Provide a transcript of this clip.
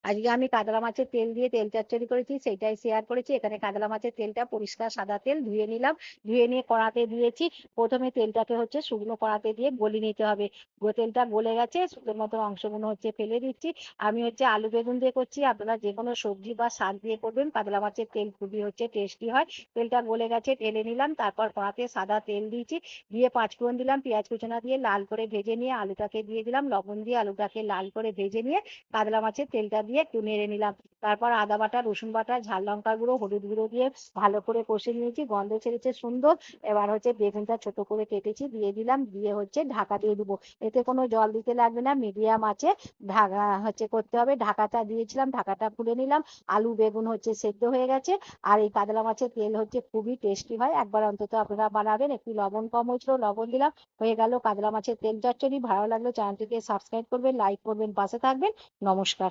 আজকে আমি কাতলা মাছের তেল দিয়ে তেল চচ্চড়ি করেছি, সেইটাই শেয়ার করেছি। এখানে কাতলা মাছের তেলটা পরিষ্কার সাদা তেল ধুয়ে নিলাম, ধুয়ে নিয়ে কড়াতে দিয়েছি। প্রথমে তেলটাকে হচ্ছে শুকনো কড়াতে দিয়ে গলিয়ে নিতে হবে। তেলটা গলে গেছে, সুতোর মতো অংশগুলো হচ্ছে ফেলে দিচ্ছি। আমি হচ্ছে আলু বেগুন দিয়ে করছি, আপনারা যে কোনো সবজি বা শাক দিয়ে করবেন। কাতলা মাছের তেল খুবই হচ্ছে টেস্টি হয়। তেলটা গলে গেছে, ঢেলে নিলাম। তারপর কড়াতে সাদা তেল দিয়েছি, দিয়ে পাঁচফোড়ন দিলাম, পেঁয়াজ কুচনা দিয়ে লাল করে ভেজে নিয়ে আলুটাকে দিয়ে দিলাম, লবণ দিয়ে আলুটাকে লাল করে ভেজে নিয়ে কাতলা মাছের তেলটা দিয়ে একটু নেড়ে নিলাম। তারপর আদা বাটা, রসুন বাটা, ঝাল লঙ্কা গুঁড়ো, হলুদ গুঁড়ো দিয়ে ভালো করে কষে নিয়েছি, গন্ধ ছেড়েছে সুন্দর। এবার হচ্ছে বেগুনটা ছোট করে কেটেছি, দিয়ে দিলাম, দিয়ে হচ্ছে ঢাকা দিয়ে দিবো। এতে কোনো জল দিতে লাগবে না, মিডিয়াম আছে ঢাকা হচ্ছে করতে হবে। ঢাকাটা দিয়েছিলাম, ঢাকাটা খুলে নিলাম। আলু বেগুন হচ্ছে সেদ্ধ হয়ে গেছে। আর এই কাতলা মাছের তেল হচ্ছে খুবই টেস্টি হয়, একবার অন্তত আপনারা বানাবেন। একটু লবণ কম হয়েছিল, লবণ দিলাম। হয়ে গেল কাতলা মাছের তেল চচ্চড়ি। ভালো লাগলে চ্যানেলটিকে সাবস্ক্রাইব করবেন, লাইক করবেন, পাশে থাকবেন। নমস্কার।